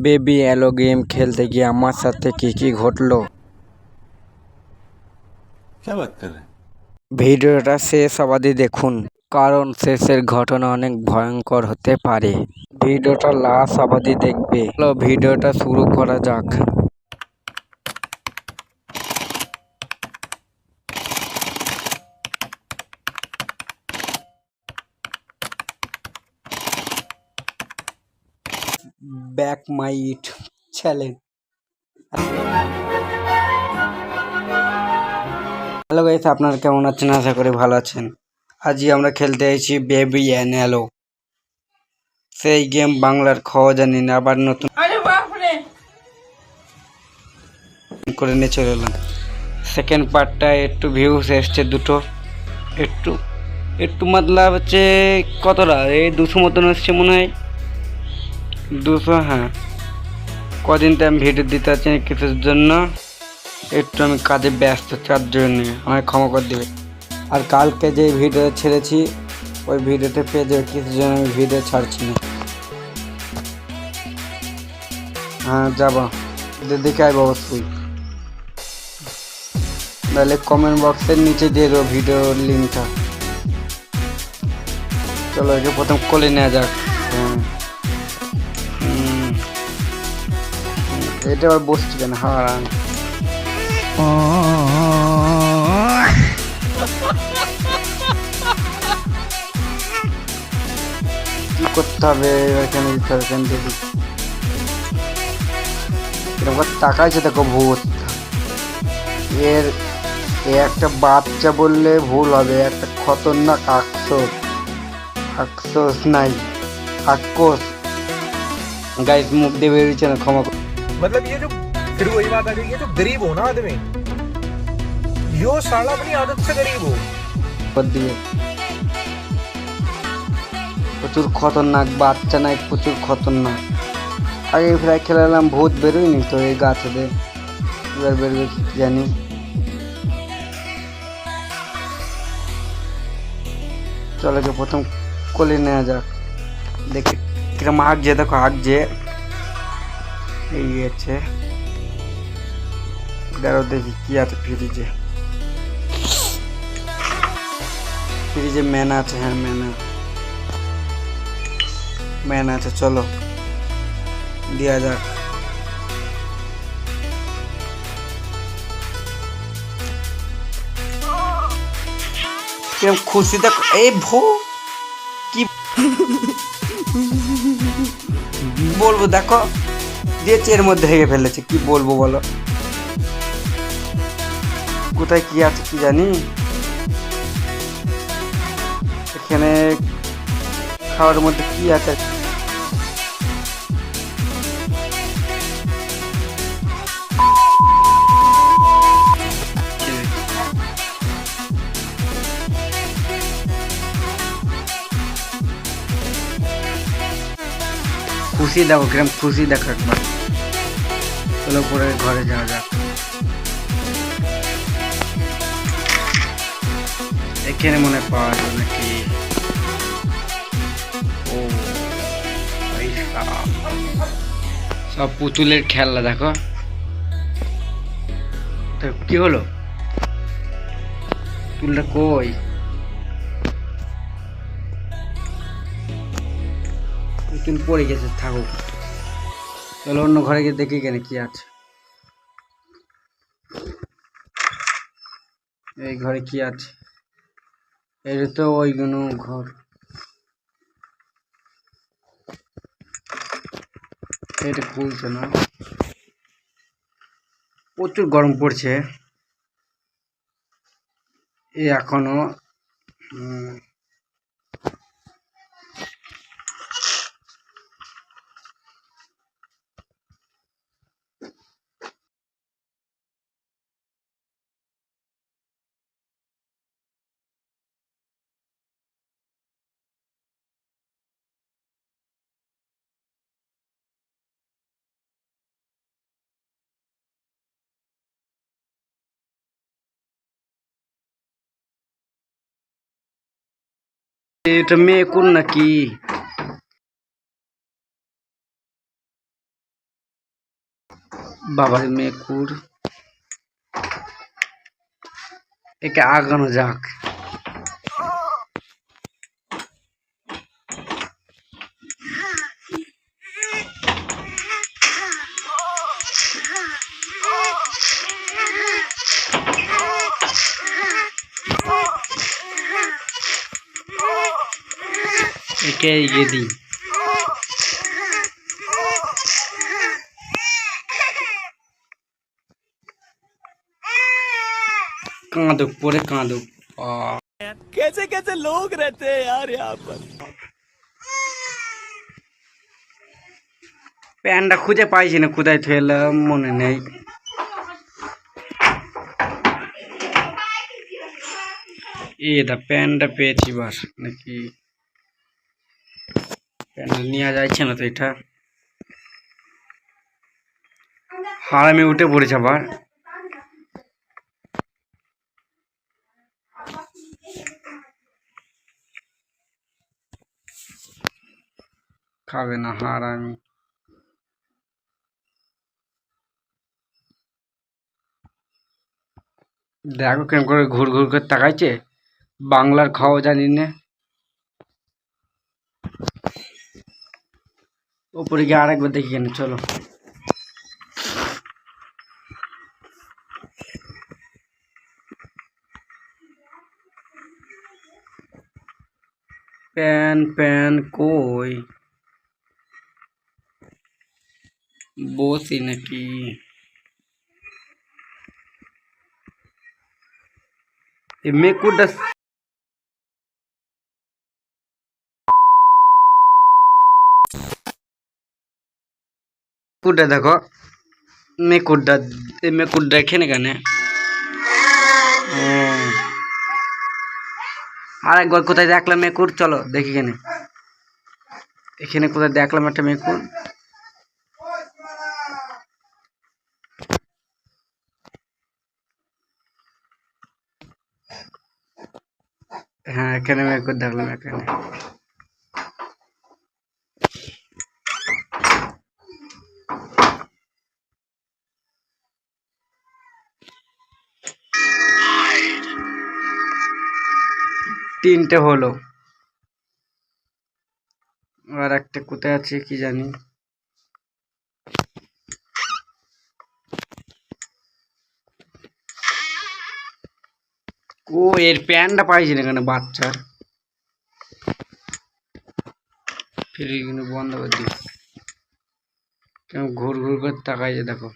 Baby এলো game খেলতে গিয়ে আমার সাথে কি কি ঘটলো ভিডিওটা শেষ অবধি দেখুন, কারণ শেষের ঘটনা অনেক ভয়ঙ্কর হতে পারে। ভিডিওটা লাস্ট অবধি দেখবে। চলো ভিডিওটা শুরু করা যাক। Back my it challenge. Hello guys, আপনারা কেমন আছেন? আশা করি ভালো আছেন। আজই আমরা খেলতে এসেছি বেবি এলো। সেই গেম বাংলার খাওয়া জানি না, আবার নতুন করে নিয়ে চলে এলাম। সেকেন্ড পার্টটা একটু ভিউস এসছে দুটো, একটু একটু মতলব হচ্ছে কতটা এই 200 মতন এসছে মনে হয়, 200। হ্যাঁ, কদিন তো আমি ভিডিও দিতে পারছি না কিছুর জন্য, একটু আমি কাজে ব্যস্ত, তার জন্য আমায় ক্ষমা করে দেবে। আর কালকে যে ভিডিও ছেড়েছি ওই ভিডিওতে পেয়ে যাবে, কিছুর জন্য আমি ভিডিও ছাড়ছি না। হ্যাঁ যাবো, দেখে আসবো অবশ্যই, তাহলে কমেন্ট বক্সের নিচে দিয়ে দেবো ভিডিওর লিঙ্কটা। চলো একে প্রথম কোলে নেওয়া যাক। হ্যাঁ, এটা আবার বসছি কেন? হারান কি করতে হবে এখানে? দিতে হবে কেন দেখি, এরকম তাকাইছে দেখো ভূত। এর একটা বাচ্চা বললে ভুল হবে, একটা খতরনাক আক্সোস, আক্সোস নাই আক্কোস। গাইস মুখ দিয়ে বেরিয়েছে না, ক্ষমা मतलब ये जो फिर वही बात आ गई, ये जो गरीब हो ना आदमी, यो साला अपनी आदत से गरीब हो। করে দিবে। প্রচুর খতরনাক বাচ্চা নাই, প্রচুর খতরনাক। আগে প্রায় খেলালাম, ভূত বেরোয়নি তো এই গাছে দে, এবার বেরোবে কি জানি। চলো যে প্রথম কোলে নেওয়া যাক, দেখি কিরম হাঁকছে, দেখো হাঁকছে, এই আছে। দাঁড়াও দেখি কি আছে ফ্রিজে। ফ্রিজে ম্যান আছে, হ্যাঁ ম্যান আছে, চলো দেওয়া যাক। কিরম খুশি দেখো, এই ভো কি বলবো দেখো, দিয়েছে এর মধ্যে হেগে ফেলেছে, কি বলবো বলো। কোথায় কি আছে কি জানি, এখানে খাওয়ার মধ্যে কি আছে। খুশি দেখো কিরম খুশি দেখো একবার। চলো পরে ঘরে যাওয়া যাক। এখানে মনে পাওয়া যাবে নাকি? ও সব পুতুলের খেলনা দেখো। কি হলো, পুতুলটা কই? পুতুল পড়ে গেছে, থাকুক। চলো অন্য ঘরে গিয়ে দেখি কেন কি আছে। এই ঘরে কি আছে? এটা তো ওইগুলো ঘর। এটা খুলছে না, প্রচুর গরম পড়ছে এখনো। এটা মেকুর নাকি? বাবার মেকুর, একে আগানো যাক। একে এগিয়ে দিই। কাঁদুক পরে কাঁদুক। कैसे कैसे लोग रहते हैं यार यहाँ पर। প্যান্টটা খুঁজে পাইছি না, কোথায় থুয়েলাম মনে নেই। প্যান্টটা পেয়েছি বাস নাকি? প্যান্টটা নেওয়া যাচ্ছে না তো, এটা হারামি উঠে পড়েছে আবার। খাবে না হারামি। দেখো কেমন করে ঘুর ঘুর করে তাকাইছে, বাংলার খাওয়া জানি না। ওপরে গিয়ে আরেকবার দেখি কেন, চলো। প্যান প্যান কই, বসি নাকি? মেকুরটা মেকুরটা দেখো, মেকুরটা এখানে কেন? আর একবার কোথায় দেখলাম মেকুর, চলো দেখি কেন। এখানে কোথায় দেখলাম একটা মেকুর। হ্যাঁ এখানে মেকুর দেখলাম, এখানে। তিনটে হলো, আর একটা কোথায় আছে কি জানি। ও এর প্যান্টটা পাইছি না কেন বাচ্চার। ফিরে কিন্তু বন্ধ করে দিই, কেমন ঘুর ঘুর করে তাকাইছে দেখো।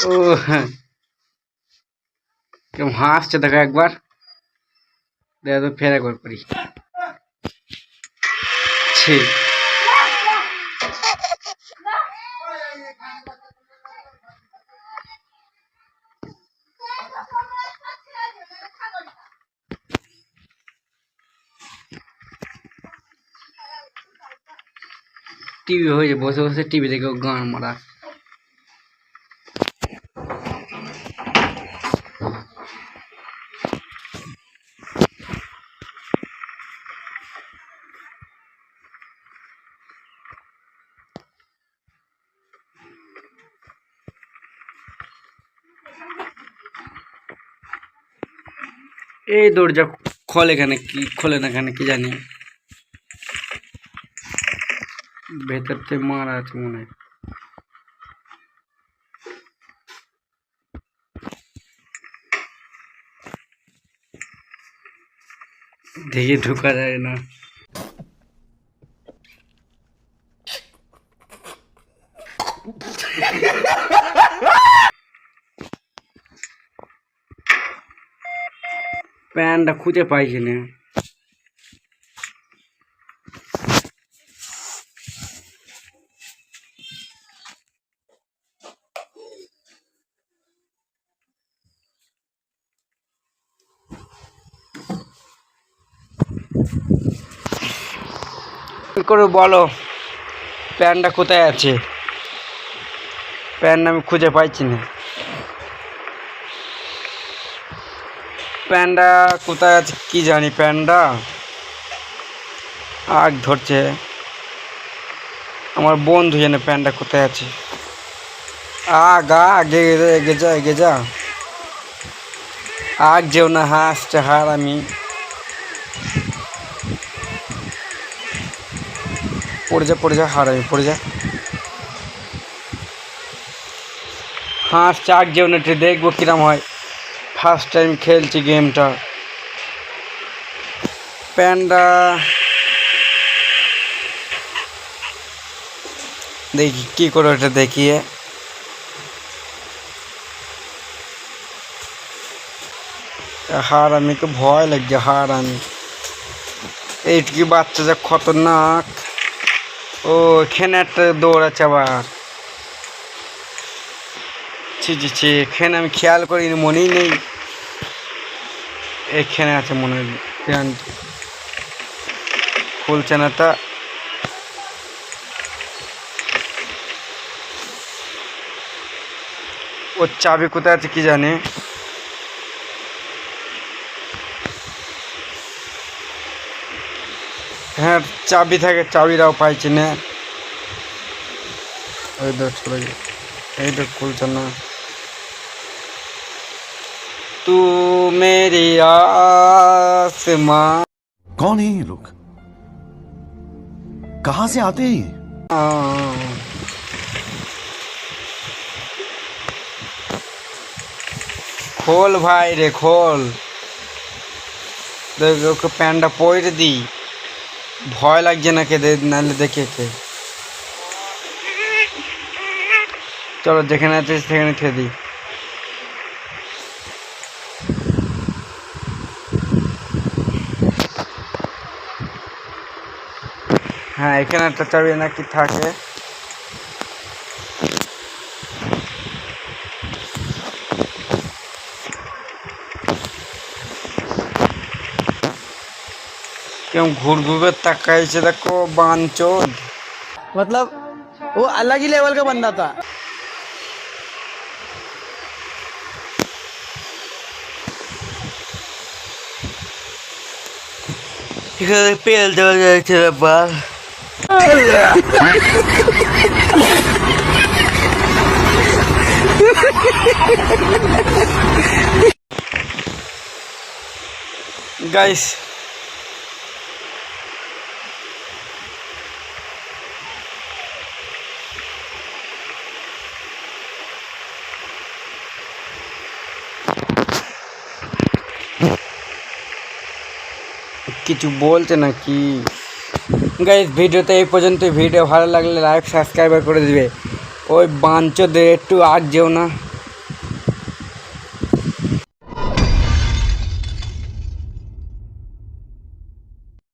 ও হ্যাঁ, কেমন হাসছে দেখো একবার। দেখো তো ফের একবার করি। ছি, টিভি হয়েছে, বসে বসে টিভি দেখে গান মারা। এই দরজা খোলে কেন, কি খোলে না কেন কি জানি। ভেতর থেকে মারা আছে মনে হয়। দেখে ঢোকা যায় না। প্যান্টটা খুঁজে পাইছি না। করে বলো প্যান্টটা কোথায় আছে, প্যান্ট আমি খুঁজে পাইছি না। প্যান্ডা কোথায় আছে কি জানি, প্যান্ডা আগ ধরছে। আমার বন্ধু জানে প্যান্ডা কোথায় আছে। আগে এগে যা এগে যা, আগ যেও না, হাসছে হার আমি পড়ে যা হার আমি পড়ে যা, হাসছে আগ যেও না, একটু দেখবো কিরম হয়। ফার্স্ট টাইম খেলছি গেমটা। প্যান্ডা দেখি কি করে ওটা দেখিয়ে। হার আমি তো ভয় লাগছে, হার আমি এইটুকি বাচ্চা যা খতরনাক। ও এখানে একটা দৌড়াচ্ছে আবার, ছি এখানে আমি খেয়াল করিনি, মনেই নেই এখানে আছে মনে হয়। প্যান্ট খুলছে না তা, ওর চাবি কোথায় আছে কি জানে। হ্যাঁ চাবি থাকে, চাবিটাও পাইছি না। এই তো চলে গেল, এই তো খুলছে না। तू मेरी आसमां। कौन है ये लोग? कहां से आते हैं ये? খোল ভাই রে খোল, ওকে প্যান্টটা পরে দি, ভয় লাগছে না কে নাহলে দেখে কে। চলো যেখানে আছে সেখানে খেয়ে দিই। হ্যাঁ এখানে একটা চাবি নাকি থাকে। কেউ ঘুরঘুরে তাকাইছে দেখো বাঞ্চোদ। मतलब वो अलग ही लेवल का बंदा था। এখানে পেল দেওয়া যাচ্ছে ব্যাপার। গাইস কিছু বলছে নাকি। গাইস ভিডিওতে এই পর্যন্ত। ভিডিও ভালো লাগলে লাইক সাবস্ক্রাইব করে দিবে। ওই বাঞ্চোদের একটু আগ যেও না।